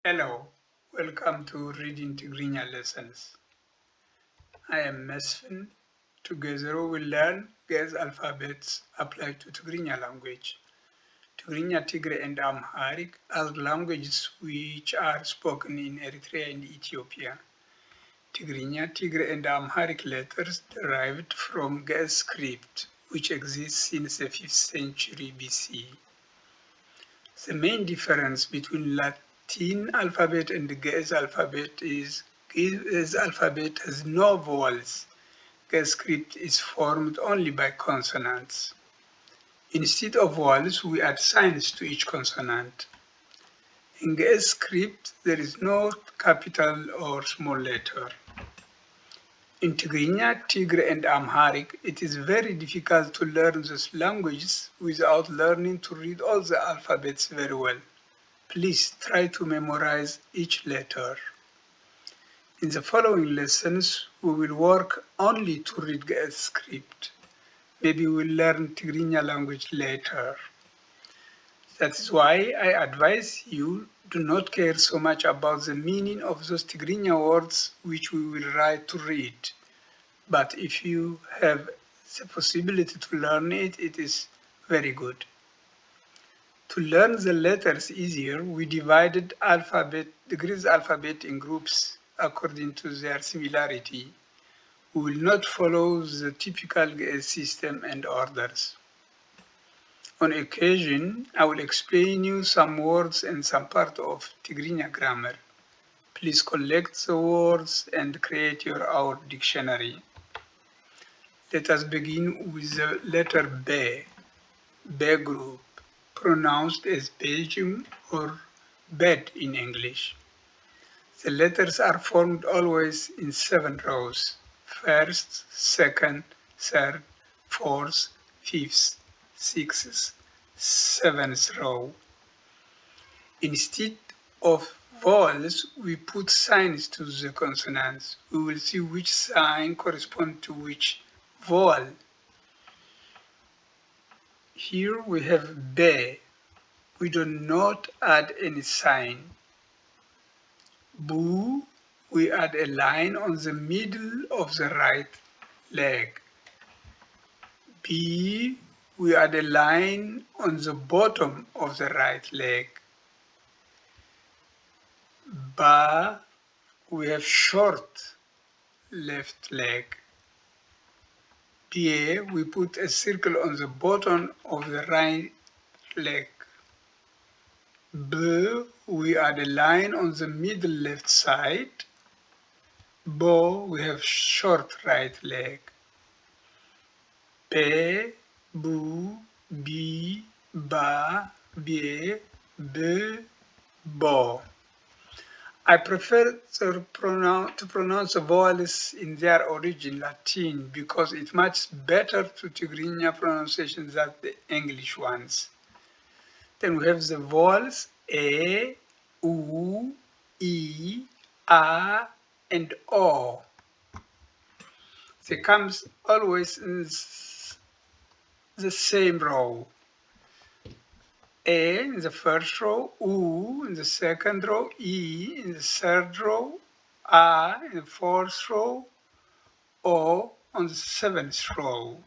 Hello, welcome to Reading Tigrinya Lessons. I am Mesfin. Together we learn Ge'ez alphabets applied to Tigrinya language. Tigrinya Tigre and Amharic are languages which are spoken in Eritrea and Ethiopia. Tigrinya Tigre and Amharic letters derived from Ge'ez script, which exists since the 5th century BC. The main difference between Latin alphabet and the Ge'ez alphabet is Ge'ez alphabet has no vowels. Ge'ez script is formed only by consonants. Instead of vowels, we add signs to each consonant. In Ge'ez script, there is no capital or small letter. In Tigrinya, Tigre and Amharic, it is very difficult to learn those languages without learning to read all the alphabets very well. Please try to memorize each letter. In the following lessons, we will work only to read Ge'ez script. Maybe we'll learn Tigrinya language later. That is why I advise you do not care so much about the meaning of those Tigrinya words which we will write to read. But if you have the possibility to learn it, it is very good. To learn the letters easier, we divided the Greek alphabet in groups according to their similarity. We will not follow the typical Ge'ez system and orders. On occasion, I will explain you some words and some part of Tigrinya grammar. Please collect the words and create your own dictionary. Let us begin with the letter B, B group, pronounced as Belgium or bed in English. The letters are formed always in 7 rows: first, second, third, fourth, fifth, sixth, seventh row. Instead of vowels, we put signs to the consonants. We will see which sign corresponds to which vowel. Here we have B. We do not add any sign. Bu, we add a line on the middle of the right leg. B, we add a line on the bottom of the right leg. Ba, we have short left leg. B, we put a circle on the bottom of the right leg. B, we add a line on the middle left side. Bo, we have short right leg. Be, bu, bi, ba, bie, be, bo. I prefer to pronounce the vowels in their origin Latin because it's much better to Tigrinya pronunciation than the English ones. Then we have the vowels E, U, I, A, and O. They come always in the same row. A in the first row, U in the second row, I in the third row, A in the fourth row, O on the seventh row.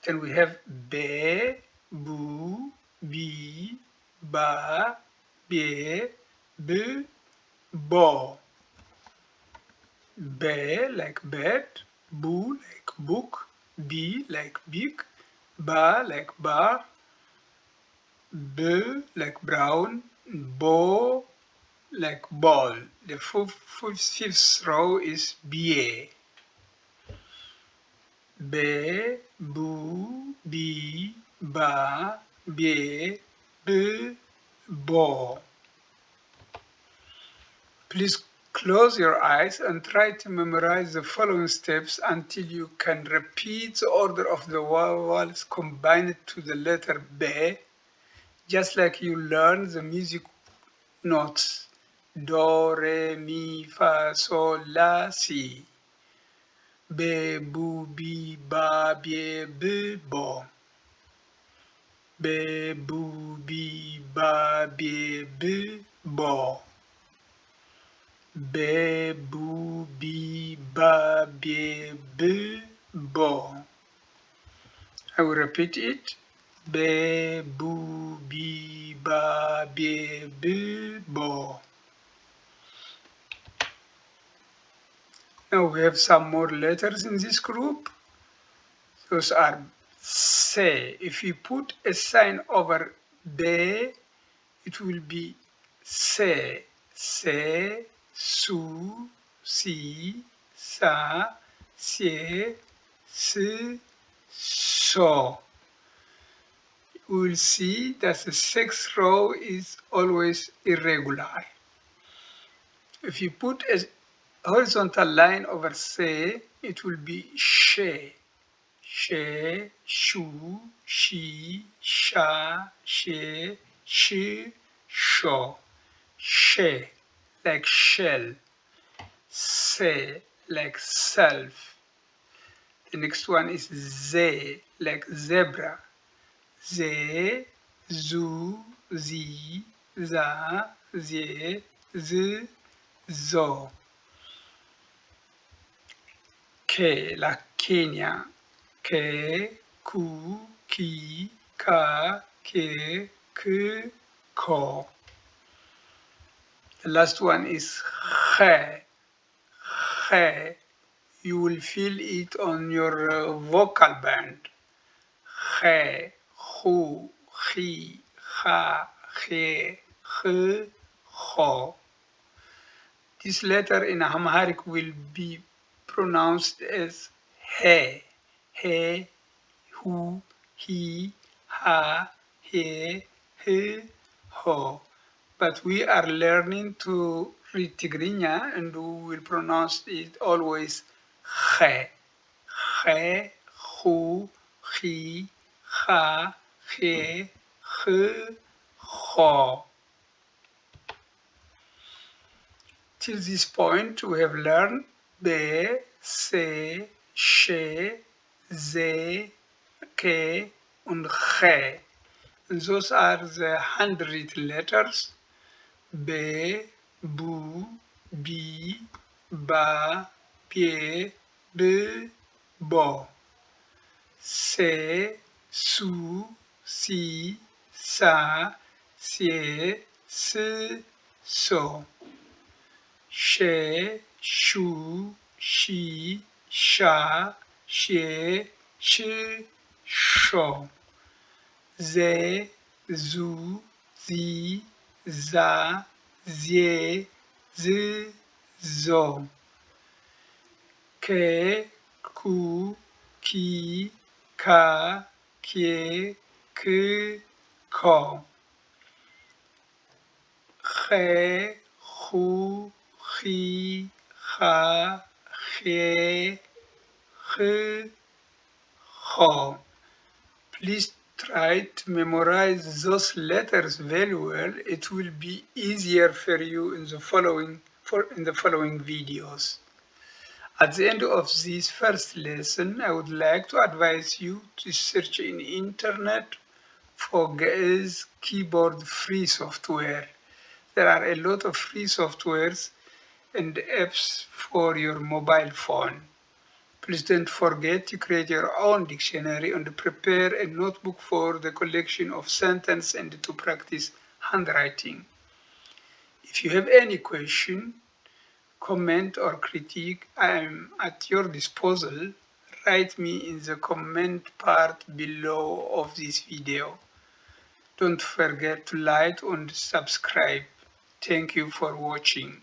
Then we have Be, Bu, Bi, Ba, Bie, B, Bo. Be like bed, Bu like book, Bi like big, Ba like bar, B like brown, Bo like ball. The fifth row is Bie. Be, bu, bi, ba, bie, b, bo. Please close your eyes and try to memorize the following steps until you can repeat the order of the vowels combined to the letter B, just like you learn the music notes do, re, mi, fa, sol, la, si. Be, bu, bi, ba, bie, b, bo. Be, bu, bi, ba, bie, b, bo. be, bu, bi, ba, be, b, bo. I will repeat it. Be, bu, bi, ba, be, b, bo. Now we have some more letters in this group. Those are se. If you put a sign over be, it will be se, su, si, sa, sie, si, so. We will see that the sixth row is always irregular. If you put a horizontal line over se, it will be she, shu, she, sha, she, sho. She, like shell. Se, like self. The next one is ze, like zebra. Ze, zu, zi, za, zie, z, zo. Ke, like Kenya. Ke, ku, ki, ka, ke, k, ko. The last one is khe. Khe. You will feel it on your vocal band. Khe, khu, khi, kha, khe, kh, kho. This letter in Amharic will be pronounced as he, hu, he, ha, he, ho. But we are learning to read Tigrinya and we will pronounce it always he, hu, he, ha, he, ho. Till this point, we have learned be, se, she, ze, ke, and che. And those are the handwritten letters. Be, bu, bi, ba, be, b, bo. Se, su, si, sa, sie, si, so. She, shu, she, sha, she, sho. Ze, zu, zi, za, zie, z, zo. Ke, ku, ki, ka, ke, k, ko. Khe, khu, khi, ha, he, ho. Please try to memorize those letters very well. It will be easier for you in the following videos. At the end of this first lesson, I would like to advise you to search in internet for Ge'ez keyboard free software. There are a lot of free softwares and apps for your mobile phone. Please don't forget to create your own dictionary and prepare a notebook for the collection of sentences and to practice handwriting. If you have any question, comment or critique, I am at your disposal. Write me in the comment part below of this video. Don't forget to like and subscribe. Thank you for watching.